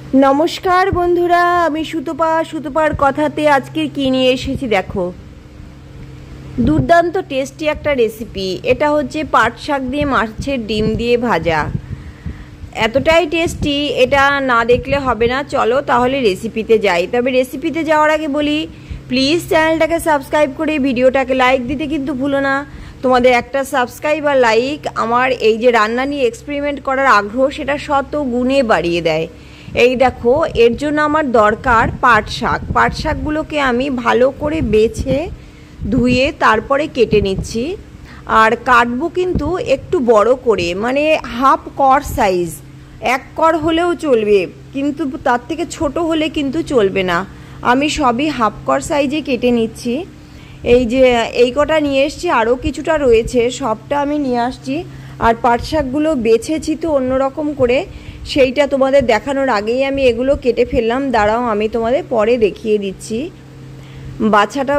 नमस्कार बंधुरा आमी सुतोपार कथाते आजके कि निये एसेछि देखो दुर्दान्त टेस्टी एक रेसिपि। एटा होच्छे पाट शाक दिए माछेर डिम दिए भाजा। एतटाई टेस्टी एटा ना देखले हबे ना। चलो ताहले रेसिपिते जाई। तबे रेसिपिते जाओयार आगे बोली प्लिज चैनलटाके सबस्क्राइब करे भिडियोटाके लाइक दिते किन्तु भुलो ना। তোমাদের একটা সাবস্ক্রাইব আর লাইক আমার এই যে রান্না নিয়ে এক্সপেরিমেন্ট করার আগ্রহ সেটা শত গুণে বাড়িয়ে দেয়। এই দেখো এর জন্য আমার দরকার পাট শাক। পাট শাকগুলোকে আমি ভালো করে বেছে ধুয়ে তারপরে কেটে নিচ্ছি। আর কাটবো কিন্তু একটু বড় করে, মানে হাফ কর সাইজ। এক কর হলেও চলবে, কিন্তু তার থেকে ছোট হলে কিন্তু চলবে না। আমি সবই হাফ কর সাইজে কেটে নিচ্ছি। এই যে এই কটা নিয়ে এসেছি, আরও কিছুটা রয়েছে, সবটা আমি নিয়ে আসছি। আর পাট শাকগুলো বেছেছি তো অন্যরকম করে, সেইটা তোমাদের দেখানোর আগেই আমি এগুলো কেটে ফেললাম। দাঁড়াও আমি তোমাদের পরে দেখিয়ে দিচ্ছি। বাছাটা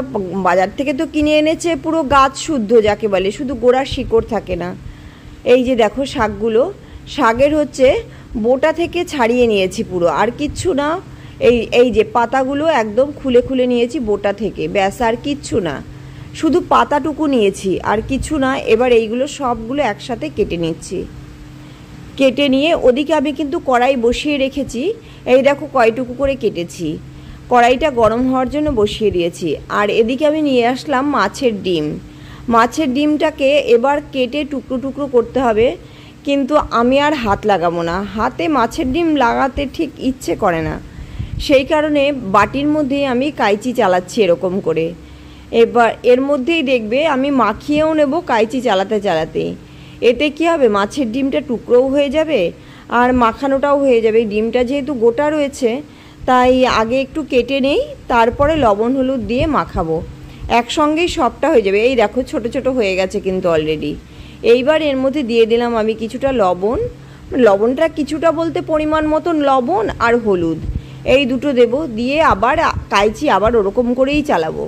বাজার থেকে তো কিনে এনেছে পুরো গাছ শুদ্ধ, যাকে বলে, শুধু গোড়ার শিকড় থাকে না। এই যে দেখো শাকগুলো, শাকের হচ্ছে বোটা থেকে ছাড়িয়ে নিয়েছি পুরো, আর কিচ্ছু না। এই যে পাতাগুলো একদম খুলে খুলে নিয়েছি বোটা থেকে, ব্যাস আর কিচ্ছু না, শুধু পাতাটুকু নিয়েছি আর কিছু না। এবার এইগুলো সবগুলো একসাথে কেটে নিচ্ছি। কেটে নিয়ে ওদিকে আমি কিন্তু কড়াই বসিয়ে রেখেছি। এই দেখো কয়টুকু করে কেটেছি। কড়াইটা গরম হওয়ার জন্য বসিয়ে দিয়েছি। আর এদিকে আমি নিয়ে আসলাম মাছের ডিম। মাছের ডিমটাকে এবার কেটে টুকরো টুকরো করতে হবে, কিন্তু আমি আর হাত লাগাবো না। হাতে মাছের ডিম লাগাতে ঠিক ইচ্ছে করে না, সেই কারণে বাটির মধ্যেই আমি কাইচি চালাচ্ছি এরকম করে। এবার এর মধ্যেই দেখবে আমি মাখিয়েও নেব কাইচি চালাতে চালাতে। এতে কি হবে, মাছের ডিমটা টুকরোও হয়ে যাবে আর মাখানোটাও হয়ে যাবে। ডিমটা যেহেতু গোটা রয়েছে তাই আগে একটু কেটে নেই, তারপরে লবণ হলুদ দিয়ে মাখাবো, একসঙ্গেই সবটা হয়ে যাবে। এই দেখো ছোট ছোট হয়ে গেছে কিন্তু অলরেডি। এইবার এর মধ্যে দিয়ে দিলাম আমি কিছুটা লবণ। লবণটা কিছুটা বলতে পরিমাণ মতন লবণ আর হলুদ, এই দুটো দেব। দিয়ে আবার কাইচি আবার ওরকম করেই চালাবো।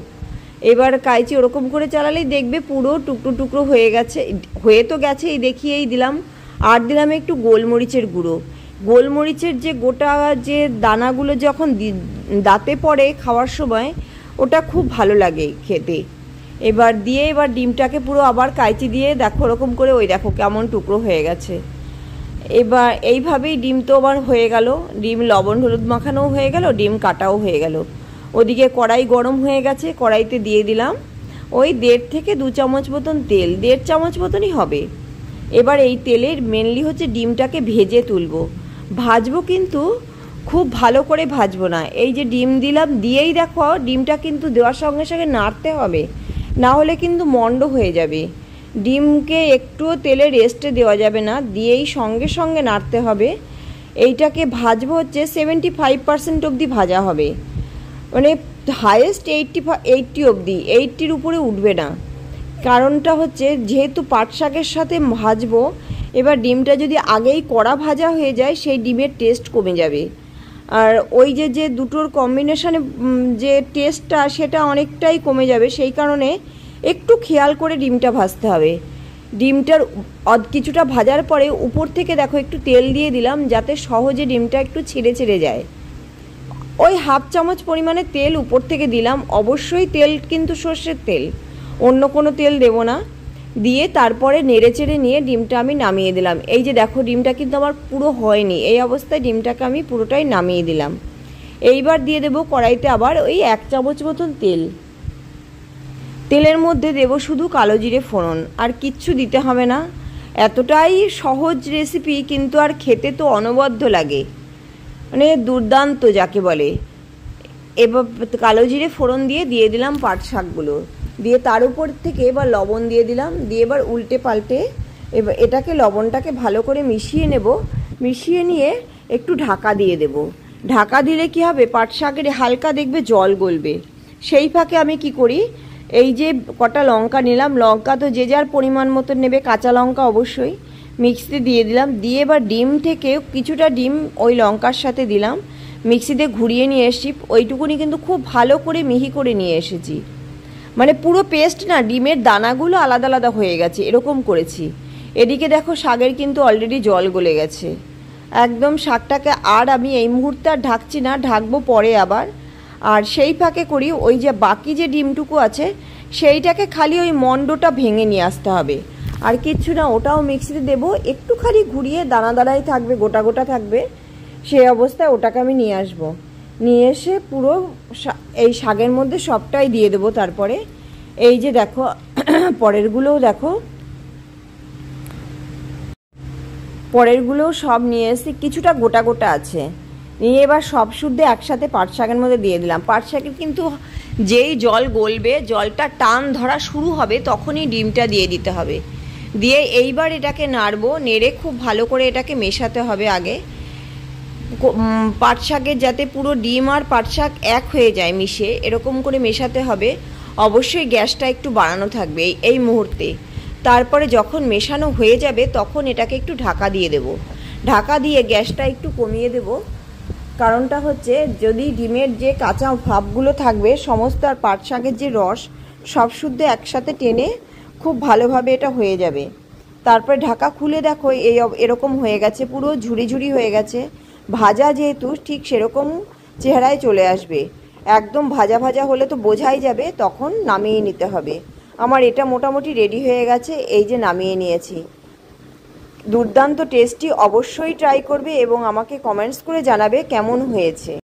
এবার কাইচি ওরকম করে চালালেই দেখবে পুরো টুকরো টুকরো হয়ে গেছে, হয়ে তো গেছে। এই দেখিয়েই দিলাম। আর দিলাম একটু গোলমরিচের গুঁড়ো। গোলমরিচের যে গোটা যে দানাগুলো যখন দাঁতে পড়ে খাওয়ার সময়, ওটা খুব ভালো লাগে খেতে। এবার দিয়ে এবার ডিমটাকে পুরো আবার কাইচি দিয়ে দেখো ওরকম করে, ওই দেখো কেমন টুকরো হয়ে গেছে। এবার এইভাবেই ডিম তো আবার হয়ে গেল, ডিম লবণ হলুদ মাখানোও হয়ে গেল, ডিম কাটাও হয়ে গেল। ওদিকে কড়াই গরম হয়ে গেছে, কড়াইতে দিয়ে দিলাম ওই 1.5 থেকে 2 চামচ মতন তেল, 1.5 চামচ মতনই হবে। এবার এই তেলের মেনলি হচ্ছে ডিমটাকে ভেজে তুলবো। ভাজবো কিন্তু খুব ভালো করে ভাজবো না। এই যে ডিম দিলাম, দিয়েই দেখো ডিমটা কিন্তু দেওয়ার সঙ্গে সঙ্গে নাড়তে হবে, না হলে কিন্তু মন্ড হয়ে যাবে। ডিমকে একটুও তেলে রেস্টে দেওয়া যাবে না, দিয়েই সঙ্গে সঙ্গে নাড়তে হবে। এইটাকে ভাজবো হচ্ছে 75% অবধি ভাজা হবে, মানে হাইয়েস্ট 80 অবধি, 80-র উপরে উঠবে না। কারণটা হচ্ছে যেহেতু পাট শাকের সাথে ভাজবো, এবার ডিমটা যদি আগেই কড়া ভাজা হয়ে যায় সেই ডিমের টেস্ট কমে যাবে। আর ওই যে দুটোর কম্বিনেশনে যে টেস্টটা সেটা অনেকটাই কমে যাবে। সেই কারণে একটু খেয়াল করে ডিমটা ভাজতে হবে। ডিমটার কিছুটা ভাজার পরে উপর থেকে দেখো একটু তেল দিয়ে দিলাম, যাতে সহজে ডিমটা একটু ছেড়ে ছেড়ে যায়। ওই হাফ চামচ পরিমাণে তেল উপর থেকে দিলাম। অবশ্যই তেল কিন্তু সর্ষের তেল, অন্য কোনো তেল দেব না। দিয়ে তারপরে নেড়ে চেড়ে নিয়ে ডিমটা আমি নামিয়ে দিলাম। এই যে দেখো ডিমটা কিন্তু আমার পুরো হয়নি, এই অবস্থায় ডিমটাকে আমি পুরোটাই নামিয়ে দিলাম। এইবার দিয়ে দেবো কড়াইতে আবার ওই 1 চামচ মতন তেল। তেলের মধ্যে দেব শুধু কালো জিরে ফোড়ন, আর কিচ্ছু দিতে হবে না। এতটাই সহজ রেসিপি, কিন্তু আর খেতে তো অনবদ্য লাগে, মানে দুর্দান্ত যাকে বলে। এবার কালো জিরে ফোড়ন দিয়ে দিলাম পাট শাকগুলো, দিয়ে তার উপর থেকে এবার লবণ দিয়ে দিলাম। দিয়ে এবার উল্টে পাল্টে এবার এটাকে লবণটাকে ভালো করে মিশিয়ে নেব। মিশিয়ে নিয়ে একটু ঢাকা দিয়ে দেব। ঢাকা দিলে কি হবে, পাট শাকের হালকা দেখবে জল গলবে। সেই ফাঁকে আমি কি করি, এই যে কটা লঙ্কা নিলাম, লঙ্কা তো যে যার পরিমাণ মতো নেবে, কাঁচা লঙ্কা অবশ্যই, মিক্সিতে দিয়ে দিলাম। দিয়ে এবার ডিম থেকে কিছুটা ডিম ওই লঙ্কার সাথে দিলাম, মিক্সিতে ঘুরিয়ে নিয়ে এসেছি। ওইটুকুনি কিন্তু খুব ভালো করে মিহি করে নিয়ে এসেছি, মানে পুরো পেস্ট না, ডিমের দানাগুলো আলাদা আলাদা হয়ে গেছে, এরকম করেছি। এদিকে দেখো শাকের কিন্তু অলরেডি জল গলে গেছে। একদম শাকটাকে আর আমি এই মুহূর্তে আর ঢাকছি না, ঢাকবো পরে আবার। আর সেই ফাঁকে করি ওই যে বাকি যে ডিমটুকু আছে সেইটাকে খালি ওই মন্ডটা ভেঙে নিয়ে আসতে হবে, আর কিচ্ছু না। ওটাও মিক্সিতে দেবো, একটু খালি ঘুরিয়ে দানা দানাই থাকবে, গোটা গোটা থাকবে, সেই অবস্থায় ওটাকে আমি নিয়ে আসবো। নিয়ে এসে পুরো এই শাকের মধ্যে সবটাই দিয়ে দেবো। তারপরে এই যে দেখো পরেরগুলোও দেখো, পরেরগুলোও সব নিয়ে এসে কিছুটা গোটা গোটা আছে, নিয়ে এবার সব শুদ্ধে একসাথে পাট শাকের মধ্যে দিয়ে দিলাম। পাট শাকের কিন্তু যেই জল গলবে, জলটা টান ধরা শুরু হবে, তখনই ডিমটা দিয়ে দিতে হবে। দিয়ে এইবার এটাকে নাড়বো, নেড়ে খুব ভালো করে এটাকে মেশাতে হবে আগে, পাট শাকের যাতে পুরো ডিম আর পাট শাক এক হয়ে যায় মিশে, এরকম করে মেশাতে হবে। অবশ্যই গ্যাসটা একটু বাড়ানো থাকবে এই মুহূর্তে। তারপরে যখন মেশানো হয়ে যাবে তখন এটাকে একটু ঢাকা দিয়ে দেব। ঢাকা দিয়ে গ্যাসটা একটু কমিয়ে দেব, কারণটা হচ্ছে যদি ডিমের যে কাঁচা ভাবগুলো থাকবে সমস্ত আর পাট শাকের যে রস সব শুদ্ধ একসাথে টেনে খুব ভালোভাবে এটা হয়ে যাবে। তারপরে ঢাকা খুলে দেখো এরকম হয়ে গেছে, পুরো ঝুড়ি ঝুড়ি হয়ে গেছে। ভাজা যেহেতু ঠিক সেরকম চেহারায় চলে আসবে, একদম ভাজা ভাজা হলে তো বোঝাই যাবে, তখন নামিয়ে নিতে হবে। আমার এটা মোটামুটি রেডি হয়ে গেছে, এই যে নামিয়ে নিয়েছি। দুর্দান্ত টেস্টি, অবশ্যই ট্রাই করবে এবং আমাকে কমেন্টস করে জানাবে কেমন হয়েছে।